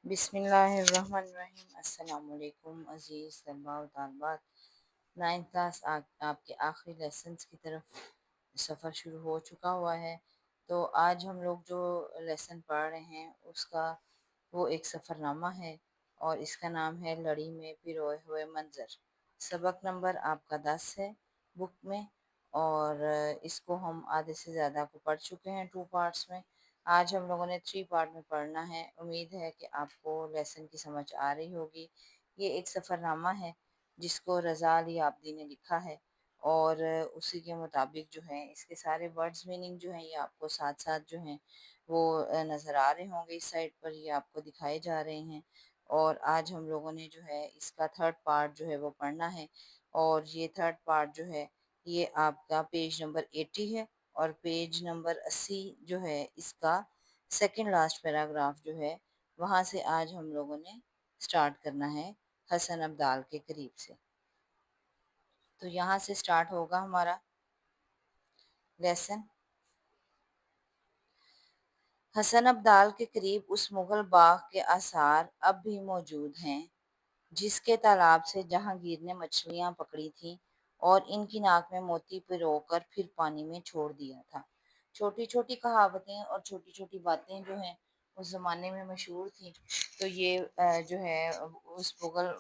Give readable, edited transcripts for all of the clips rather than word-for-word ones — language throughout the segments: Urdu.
بسم اللہ الرحمن الرحیم۔ السلام علیکم عزیز طلباء و طالبات۔ 9th کلاس آپ کے آخری لیسنس کی طرف سفر شروع ہو چکا ہوا ہے۔ تو آج ہم لوگ جو لیسن پڑھ رہے ہیں اس کا وہ ایک سفر نامہ ہے اور اس کا نام ہے لڑی میں پروئے ہوئے منظر۔ سبق نمبر آپ کا 10 ہے بک میں، اور اس کو ہم آدھے سے زیادہ کو پڑھ چکے ہیں 2 پارٹس میں۔ آج ہم لوگوں نے 3 پارٹ میں پڑھنا ہے۔ امید ہے کہ آپ کو لیسن کی سمجھ آ رہی ہوگی۔ یہ ایک سفر نامہ ہے جس کو رضا علی عابدی نے لکھا ہے، اور اسی کے مطابق جو ہے اس کے سارے ورڈز میننگ جو ہیں یہ آپ کو ساتھ ساتھ جو ہیں وہ نظر آ رہے ہوں گے۔ اس سائٹ پر یہ آپ کو دکھائے جا رہے ہیں، اور آج ہم لوگوں نے جو ہے اس کا 3rd پارٹ جو ہے وہ پڑھنا ہے، اور یہ 3rd پارٹ جو ہے یہ آپ کا پیج نمبر 80 ہے، اور پیج نمبر 80 جو ہے اس کا سیکنڈ لاسٹ پیراگراف جو ہے وہاں سے آج ہم لوگوں نے سٹارٹ کرنا ہے حسن ابدال کے قریب سے۔ تو یہاں سے سٹارٹ ہوگا ہمارا لیسن۔ حسن ابدال کے قریب اس مغل باغ کے آثار اب بھی موجود ہیں جس کے تالاب سے جہانگیر نے مچھلیاں پکڑی تھیں اور ان کی ناک میں موتی پرو کر پھر پانی میں چھوڑ دیا تھا۔ چھوٹی چھوٹی کہاوتیں اور چھوٹی چھوٹی باتیں جو ہیں اس زمانے میں مشہور تھیں، تو یہ جو ہے اس مغل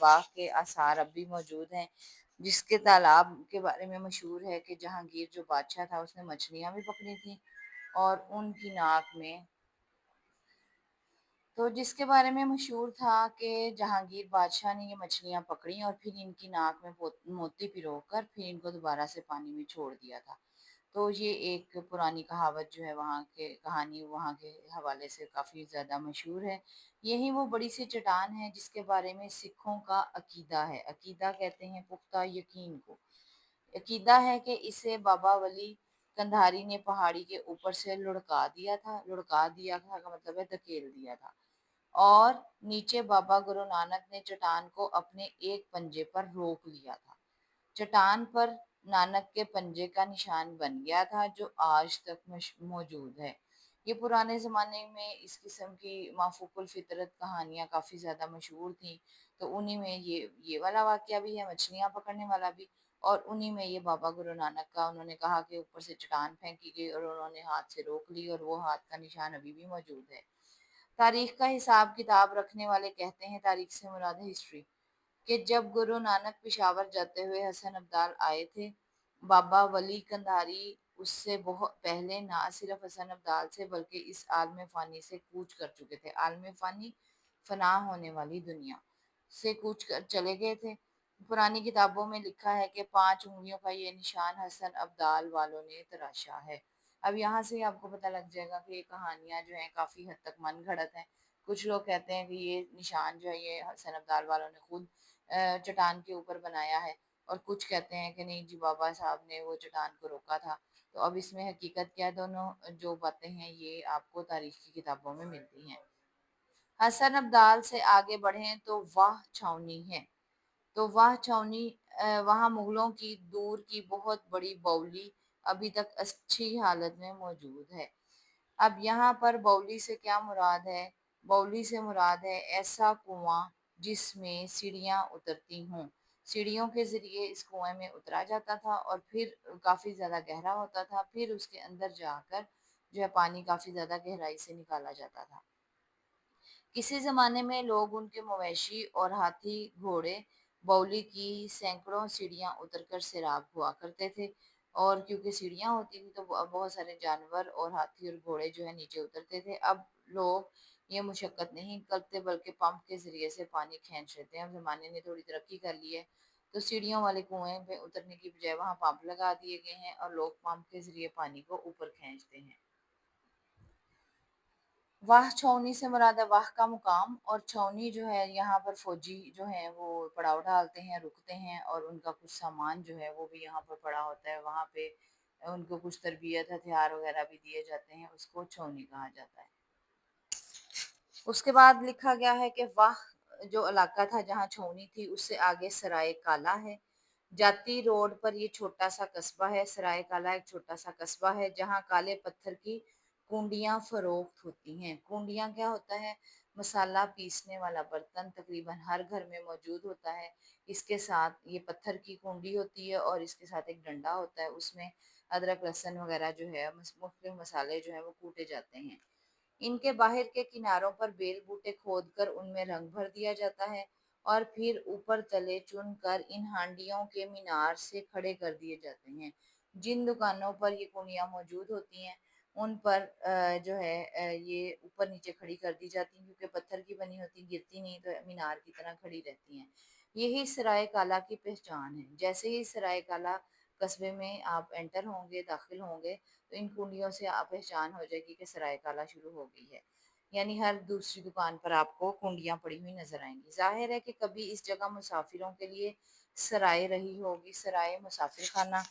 باغ کے آثار اب بھی موجود ہیں جس کے تالاب کے بارے میں مشہور ہے کہ جہانگیر جو بادشاہ تھا اس نے مچھلیاں بھی پکڑی تھیں اور ان کی ناک میں، تو جس کے بارے میں مشہور تھا کہ جہانگیر بادشاہ نے یہ مچھلیاں پکڑیں اور پھر ان کی ناک میں موتی پرو کر پھر ان کو دوبارہ سے پانی میں چھوڑ دیا تھا۔ تو یہ ایک پرانی کہاوت جو ہے وہاں کے کہانی وہاں کے حوالے سے کافی زیادہ مشہور ہے۔ یہی وہ بڑی سی چٹان ہے جس کے بارے میں سکھوں کا عقیدہ ہے۔ عقیدہ کہتے ہیں پختہ یقین کو۔ عقیدہ ہے کہ اسے بابا ولی کندھاری نے پہاڑی کے اوپر سے لڑکا دیا تھا۔ لڑکا دیا تھا کا مطلب ہے دھکیل دیا تھا، اور نیچے بابا گرو نانک نے چٹان کو اپنے ایک پنجے پر روک لیا تھا۔ چٹان پر نانک کے پنجے کا نشان بن گیا تھا جو آج تک موجود ہے۔ یہ پرانے زمانے میں اس قسم کی مافوق الفطرت کہانیاں کافی زیادہ مشہور تھیں، تو انہی میں یہ والا واقعہ بھی ہے، مچھلیاں پکڑنے والا بھی، اور انہی میں یہ بابا گرو نانک کا انہوں نے کہا کہ اوپر سے چٹان پھینکی گئی اور انہوں نے ہاتھ سے روک لی، اور وہ ہاتھ کا نشان ابھی بھی موجود ہے۔ تاریخ کا حساب کتاب رکھنے والے کہتے ہیں تاریخ سے مراد ہے ہسٹری، کہ جب گرو نانک پشاور جاتے ہوئے حسن ابدال آئے تھے، بابا ولی کندھاری اس سے بہت پہلے نہ صرف حسن ابدال سے بلکہ اس عالم فانی سے کوچ کر چکے تھے۔ عالم فانی فنا ہونے والی دنیا سے کوچ کر چلے گئے تھے۔ پرانی کتابوں میں لکھا ہے کہ 5 انگلیوں کا یہ نشان حسن ابدال والوں نے تراشا ہے۔ اب یہاں سے آپ کو پتہ لگ جائے گا کہ یہ کہانیاں جو ہیں کافی حد تک من گھڑت ہیں۔ کچھ لوگ کہتے ہیں کہ یہ نشان جو ہے یہ حسن ابدال والوں نے خود چٹان کے اوپر بنایا ہے، اور کچھ کہتے ہیں کہ نہیں جی بابا صاحب نے وہ چٹان کو روکا تھا۔ تو اب اس میں حقیقت کیا، دونوں جو باتیں ہیں یہ آپ کو تاریخ کی کتابوں میں ملتی ہیں۔ حسن ابدال سے آگے بڑھیں تو واہ چھاونی ہے، تو واہ چھاونی وہاں مغلوں کی دور کی بہت بڑی باولی ابھی تک اچھی حالت میں موجود ہے۔ اب یہاں پر باولی سے کیا مراد ہے؟ باولی سے مراد ہے ایسا کنواں جس میں سیڑھیاں اترتی ہوں۔ سیڑھیوں کے ذریعے اس کنویں میں اترا جاتا تھا اور پھر کافی زیادہ گہرا ہوتا تھا، پھر اس کے اندر جا کر جو ہے پانی کافی زیادہ گہرائی سے نکالا جاتا تھا۔ کسی زمانے میں لوگ ان کے مویشی اور ہاتھی گھوڑے باولی کی سینکڑوں سیڑھیاں اتر کر سیراب ہوا کرتے تھے، اور کیونکہ سیڑھیاں ہوتی تھی تو بہت سارے جانور اور ہاتھی اور گھوڑے جو ہے نیچے اترتے تھے۔ اب لوگ یہ مشقت نہیں کرتے بلکہ پمپ کے ذریعے سے پانی کھینچ لیتے ہیں۔ اب زمانے نے تھوڑی ترقی کر لی ہے، تو سیڑھیوں والے کنویں پہ اترنے کی بجائے وہاں پمپ لگا دیے گئے ہیں اور لوگ پمپ کے ذریعے پانی کو اوپر کھینچتے ہیں۔ واہ چھاونی سے مراد ہے واہ کا مقام، اور چھاونی جو ہے یہاں پر فوجی جو ہیں وہ پڑاؤ ڈالتے ہیں، رکتے ہیں، اور ان کا کچھ سامان جو ہے وہ بھی یہاں پر پڑا ہوتا ہے، وہاں پہ ان کو کچھ تربیت ہتھیار وغیرہ بھی دیے جاتے ہیں، اس کو چھاونی کہا جاتا ہے۔ اس کے بعد لکھا گیا ہے کہ واہ جو علاقہ تھا جہاں چھاونی تھی اس سے آگے سرائے کالا ہے۔ جاتی روڈ پر یہ چھوٹا سا قصبہ ہے۔ سرائے کالا ایک چھوٹا سا قصبہ ہے جہاں کالے پتھر کی کونڈیاں فروخت ہوتی ہیں۔ کونڈیاں کیا ہوتا ہے؟ مسالہ پیسنے والا برتن تقریباً ہر گھر میں موجود ہوتا ہے۔ اس کے ساتھ یہ پتھر کی کونڈی ہوتی ہے اور اس کے ساتھ ایک ڈنڈا ہوتا ہے، اس میں ادرک لہسن وغیرہ جو ہے مختلف مسالے جو ہیں وہ کوٹے جاتے ہیں۔ ان کے باہر کے کناروں پر بیل بوٹے کھود کر ان میں رنگ بھر دیا جاتا ہے اور پھر اوپر تلے چن کر ان ہانڈیوں کے مینار سے کھڑے کر دیے جاتے ہیں۔ جن دکانوں پر یہ کنڈیاں موجود ہوتی ہیں ان پر جو ہے یہ اوپر نیچے کھڑی کر دی جاتی ہیں، کیونکہ پتھر کی بنی ہوتی، گرتی نہیں تو مینار کی طرح کھڑی رہتی ہیں۔ یہی سرائے کالا کی پہچان ہے۔ جیسے ہی سرائے کالا قصبے میں آپ انٹر ہوں گے، داخل ہوں گے، تو ان کنڈیوں سے آپ پہچان ہو جائے گی کہ سرائے کالا شروع ہو گئی ہے۔ یعنی ہر دوسری دکان پر آپ کو کنڈیاں پڑی ہوئی نظر آئیں گی۔ ظاہر ہے کہ کبھی اس جگہ مسافروں کے لیے سرائے رہی ہوگی، سرائے مسافر خانہ،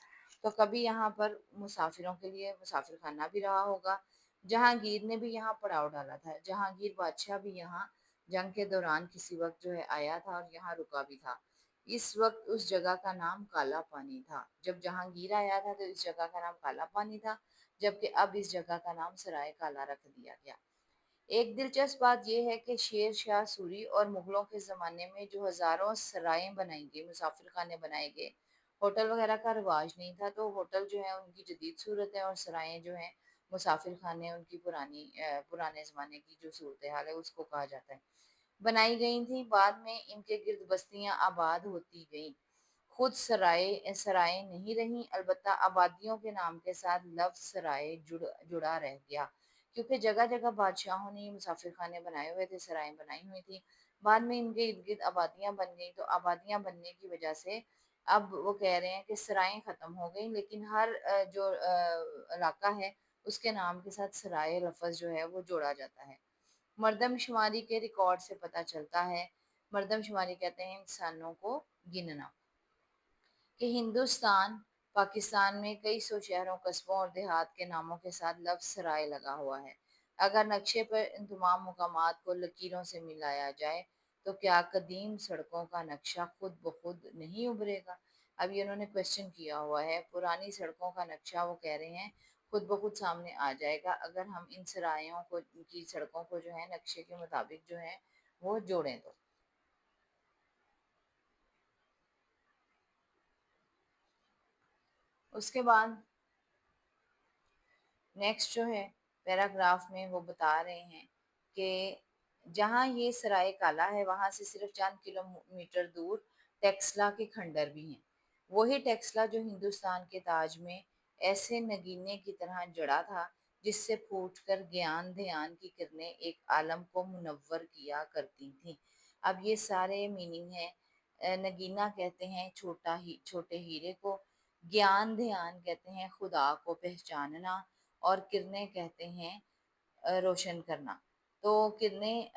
تو کبھی یہاں پر مسافروں کے لیے مسافر خانہ بھی رہا ہوگا۔ جہانگیر نے بھی یہاں پڑاؤ ڈالا تھا۔ جہانگیر بادشاہ بھی یہاں جنگ کے دوران کسی وقت جو ہے آیا تھا اور یہاں رکا بھی تھا۔ اس وقت اس جگہ کا نام کالا پانی تھا۔ جب جہانگیر آیا تھا تو اس جگہ کا نام کالا پانی تھا، جبکہ اب اس جگہ کا نام سرائے کالا رکھ دیا گیا۔ ایک دلچسپ بات یہ ہے کہ شیر شاہ سوری اور مغلوں کے زمانے میں جو ہزاروں سرائیں بنائی گئی، مسافر خانے بنائے گئے، ہوٹل وغیرہ کا رواج نہیں تھا، تو ہوٹل جو ہے ان کی جدید صورت ہے اور سرائیں جو ہیں مسافر خانے ان کی پرانے زمانے کی جو صورتحال ہے اس کو کہا جاتا ہے، بنائی گئی تھیں۔ بعد میں ان کے گرد بستیاں آباد ہوتی گئیں۔ خود سرائے نہیں رہیں، البتہ آبادیوں کے نام کے ساتھ لفظ سرائے جڑا رہ گیا، کیونکہ جگہ جگہ بادشاہوں نے مسافر خانے بنائے ہوئے تھے، سرائیں بنائی ہوئی تھی۔ بعد میں ان کے ارد گرد آبادیاں بن گئیں، تو آبادیاں بننے کی وجہ سے اب وہ کہہ رہے ہیں کہ سرائیں ختم ہو گئیں، لیکن ہر جو علاقہ ہے اس کے نام کے ساتھ سرائے لفظ جو ہے وہ جوڑا جاتا ہے۔ مردم شماری کے ریکارڈ سے پتہ چلتا ہے، مردم شماری کہتے ہیں انسانوں کو گننا، کہ پاکستان میں کئی سو شہروں، قصبوں اور دیہات کے ناموں کے ساتھ لفظ سرائے لگا ہوا ہے۔ اگر نقشے پر ان تمام مقامات کو لکیروں سے ملایا جائے تو کیا قدیم سڑکوں کا نقشہ خود بخود نہیں ابھرے گا؟ اب یہ انہوں نے کوشچن کیا ہوا ہے، پرانی سڑکوں کا نقشہ وہ کہہ رہے ہیں خود بخود سامنے آ جائے گا اگر ہم ان سرائیوں کو، ان کی سڑکوں کو جو ہے نقشے کے مطابق جو ہے وہ جوڑیں تو۔ اس کے بعد نیکسٹ جو ہے پیراگراف میں وہ بتا رہے ہیں کہ جہاں یہ سرائے کالا ہے وہاں سے صرف چند کلومیٹر دور ٹیکسلا کے کھنڈر بھی ہیں۔ وہی ٹیکسلا جو ہندوستان کے تاج میں ایسے نگینے کی طرح جڑا تھا جس سے پھوٹ کر گیان دھیان کی کرنیں ایک عالم کو منور کیا کرتی تھیں۔ اب یہ سارے میننگ ہیں۔ نگینہ کہتے ہیں چھوٹے ہیرے کو، گیان دھیان کہتے ہیں خدا کو پہچاننا، اور کرنیں کہتے ہیں روشن کرنا۔ تو کرنیں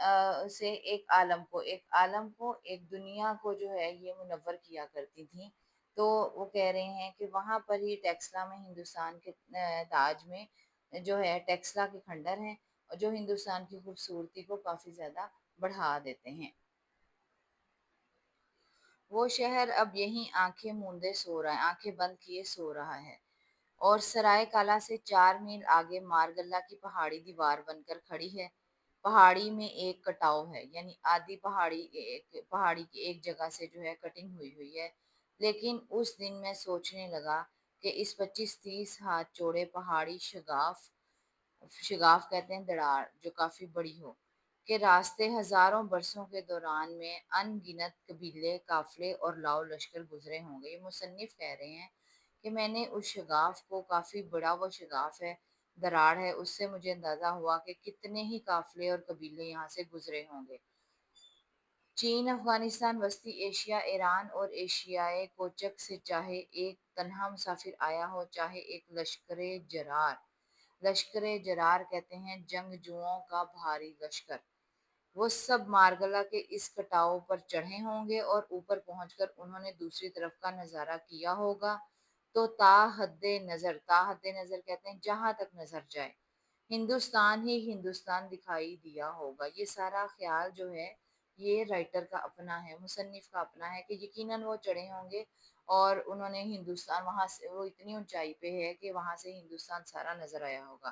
سے ایک عالم کو ایک دنیا کو جو ہے یہ منور کیا کرتی تھیں۔ تو وہ کہہ رہے ہیں کہ وہاں پر ہی ٹیکسلا میں، ہندوستان کے تاج میں جو ہے ٹیکسلا کے کھنڈر ہیں، اور جو ہندوستان کی خوبصورتی کو کافی زیادہ بڑھا دیتے ہیں۔ وہ شہر اب یہیں آنکھیں بند کیے سو رہا ہے، اور سرائے کالا سے 4 میل آگے مارگلہ کی پہاڑی دیوار بن کر کھڑی ہے۔ پہاڑی میں ایک کٹاؤ ہے، یعنی آدھی پہاڑی کی ایک جگہ سے جو ہے کٹنگ ہوئی ہے۔ لیکن اس دن میں سوچنے لگا کہ اس 25-30 ہاتھ چوڑے پہاڑی شگاف کہتے ہیں دڑار جو کافی بڑی ہو، کے راستے ہزاروں برسوں کے دوران میں ان گنت قبیلے، قافلے اور لاؤ لشکر گزرے ہوں گے۔ یہ مصنف کہہ رہے ہیں کہ میں نے اس شگاف کو، کافی بڑا وہ شگاف ہے، دراڑ ہے، اس سے مجھے اندازہ ہوا کہ کتنے ہی قافلے اور قبیلے یہاں سے گزرے ہوں گے۔ چین، افغانستان، وسطی ایشیا، ایران اور ایشیائے کوچک سے چاہے ایک تنہا مسافر آیا ہو، چاہے ایک لشکر جرار کہتے ہیں جنگجوؤں کا بھاری لشکر، وہ سب مارگلہ کے اس کٹاؤ پر چڑھے ہوں گے اور اوپر پہنچ کر انہوں نے دوسری طرف کا نظارہ کیا ہوگا، تو تا حد نظر کہتے ہیں جہاں تک نظر جائے ہندوستان ہی ہندوستان دکھائی دیا ہوگا۔ یہ سارا خیال جو ہے یہ رائٹر کا اپنا ہے، مصنف کا اپنا ہے، کہ یقیناً وہ چڑھے ہوں گے اور انہوں نے ہندوستان، وہاں سے وہ اتنی اونچائی پہ ہے کہ وہاں سے ہندوستان سارا نظر آیا ہوگا۔